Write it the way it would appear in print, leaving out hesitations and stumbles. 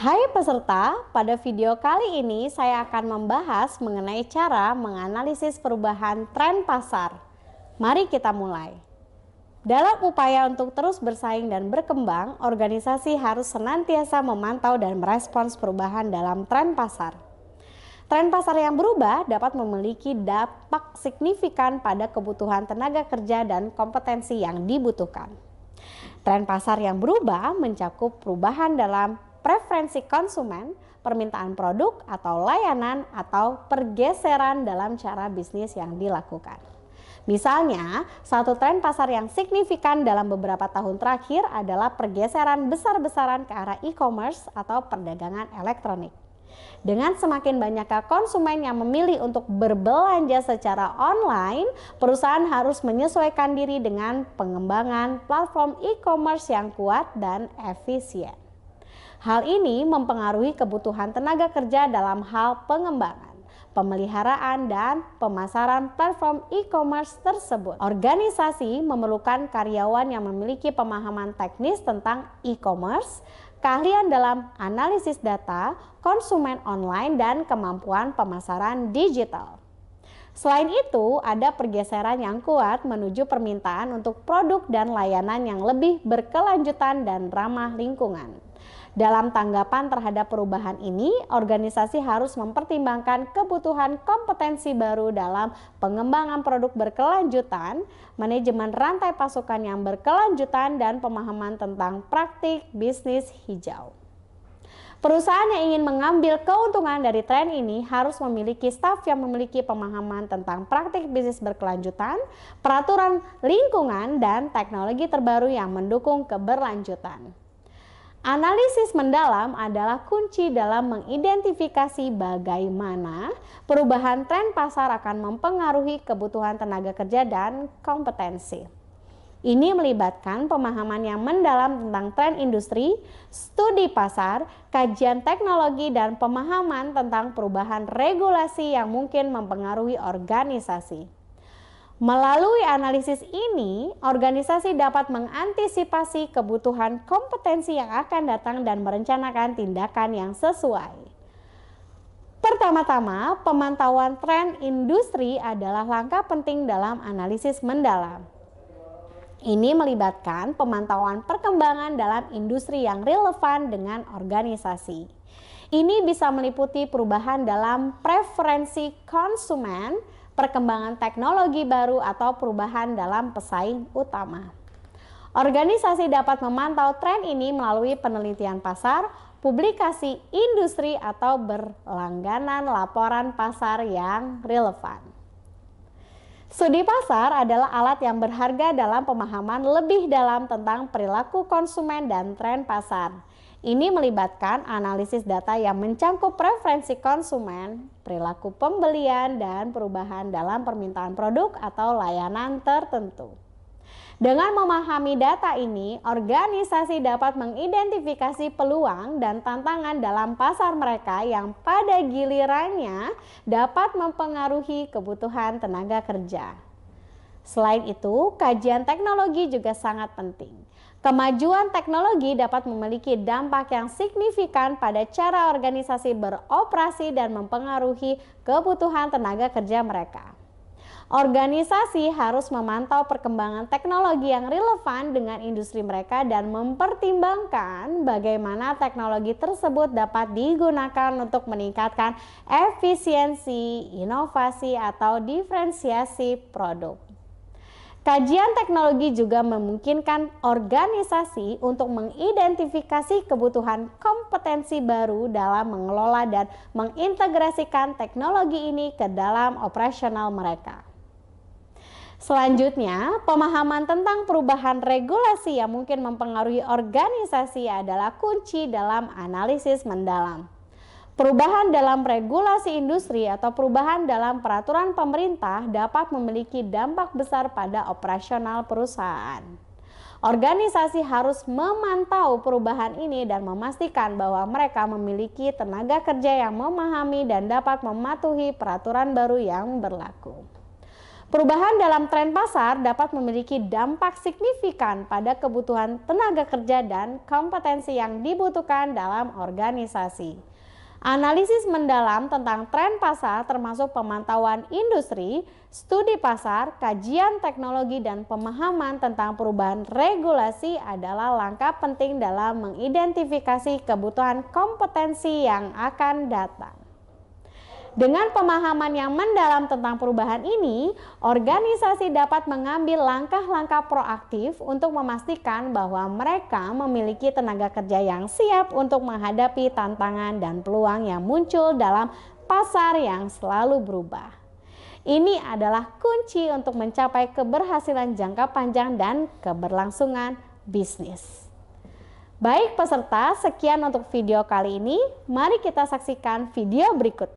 Hai peserta, pada video kali ini saya akan membahas mengenai cara menganalisis perubahan tren pasar. Mari kita mulai. Dalam upaya untuk terus bersaing dan berkembang, organisasi harus senantiasa memantau dan merespons perubahan dalam tren pasar. Tren pasar yang berubah dapat memiliki dampak signifikan pada kebutuhan tenaga kerja dan kompetensi yang dibutuhkan. Tren pasar yang berubah mencakup perubahan dalam preferensi konsumen, permintaan produk atau layanan, atau pergeseran dalam cara bisnis yang dilakukan. Misalnya, satu tren pasar yang signifikan dalam beberapa tahun terakhir adalah pergeseran besar-besaran ke arah e-commerce atau perdagangan elektronik. Dengan semakin banyaknya konsumen yang memilih untuk berbelanja secara online, perusahaan harus menyesuaikan diri dengan pengembangan platform e-commerce yang kuat dan efisien. Hal ini mempengaruhi kebutuhan tenaga kerja dalam hal pengembangan, pemeliharaan, dan pemasaran platform e-commerce tersebut. Organisasi memerlukan karyawan yang memiliki pemahaman teknis tentang e-commerce, keahlian dalam analisis data, konsumen online, dan kemampuan pemasaran digital. Selain itu, ada pergeseran yang kuat menuju permintaan untuk produk dan layanan yang lebih berkelanjutan dan ramah lingkungan. Dalam tanggapan terhadap perubahan ini, organisasi harus mempertimbangkan kebutuhan kompetensi baru dalam pengembangan produk berkelanjutan, manajemen rantai pasokan yang berkelanjutan, dan pemahaman tentang praktik bisnis hijau. Perusahaan yang ingin mengambil keuntungan dari tren ini harus memiliki staf yang memiliki pemahaman tentang praktik bisnis berkelanjutan, peraturan lingkungan, dan teknologi terbaru yang mendukung keberlanjutan. Analisis mendalam adalah kunci dalam mengidentifikasi bagaimana perubahan tren pasar akan mempengaruhi kebutuhan tenaga kerja dan kompetensi. Ini melibatkan pemahaman yang mendalam tentang tren industri, studi pasar, kajian teknologi, dan pemahaman tentang perubahan regulasi yang mungkin mempengaruhi organisasi. Melalui analisis ini, organisasi dapat mengantisipasi kebutuhan kompetensi yang akan datang dan merencanakan tindakan yang sesuai. Pertama-tama, pemantauan tren industri adalah langkah penting dalam analisis mendalam. Ini melibatkan pemantauan perkembangan dalam industri yang relevan dengan organisasi. Ini bisa meliputi perubahan dalam preferensi konsumen, perkembangan teknologi baru, atau perubahan dalam pesaing utama. Organisasi dapat memantau tren ini melalui penelitian pasar, publikasi industri, atau berlangganan laporan pasar yang relevan. Studi pasar adalah alat yang berharga dalam pemahaman lebih dalam tentang perilaku konsumen dan tren pasar. Ini melibatkan analisis data yang mencangkup preferensi konsumen, perilaku pembelian, dan perubahan dalam permintaan produk atau layanan tertentu. Dengan memahami data ini, organisasi dapat mengidentifikasi peluang dan tantangan dalam pasar mereka yang pada gilirannya dapat mempengaruhi kebutuhan tenaga kerja. Selain itu, kajian teknologi juga sangat penting. Kemajuan teknologi dapat memiliki dampak yang signifikan pada cara organisasi beroperasi dan mempengaruhi kebutuhan tenaga kerja mereka. Organisasi harus memantau perkembangan teknologi yang relevan dengan industri mereka dan mempertimbangkan bagaimana teknologi tersebut dapat digunakan untuk meningkatkan efisiensi, inovasi, atau diferensiasi produk. Kajian teknologi juga memungkinkan organisasi untuk mengidentifikasi kebutuhan kompetensi baru dalam mengelola dan mengintegrasikan teknologi ini ke dalam operasional mereka. Selanjutnya, pemahaman tentang perubahan regulasi yang mungkin mempengaruhi organisasi adalah kunci dalam analisis mendalam. Perubahan dalam regulasi industri atau perubahan dalam peraturan pemerintah dapat memiliki dampak besar pada operasional perusahaan. Organisasi harus memantau perubahan ini dan memastikan bahwa mereka memiliki tenaga kerja yang memahami dan dapat mematuhi peraturan baru yang berlaku. Perubahan dalam tren pasar dapat memiliki dampak signifikan pada kebutuhan tenaga kerja dan kompetensi yang dibutuhkan dalam organisasi. Analisis mendalam tentang tren pasar termasuk pemantauan industri, studi pasar, kajian teknologi, dan pemahaman tentang perubahan regulasi adalah langkah penting dalam mengidentifikasi kebutuhan kompetensi yang akan datang. Dengan pemahaman yang mendalam tentang perubahan ini, organisasi dapat mengambil langkah-langkah proaktif untuk memastikan bahwa mereka memiliki tenaga kerja yang siap untuk menghadapi tantangan dan peluang yang muncul dalam pasar yang selalu berubah. Ini adalah kunci untuk mencapai keberhasilan jangka panjang dan keberlangsungan bisnis. Baik peserta, sekian untuk video kali ini. Mari kita saksikan video berikut.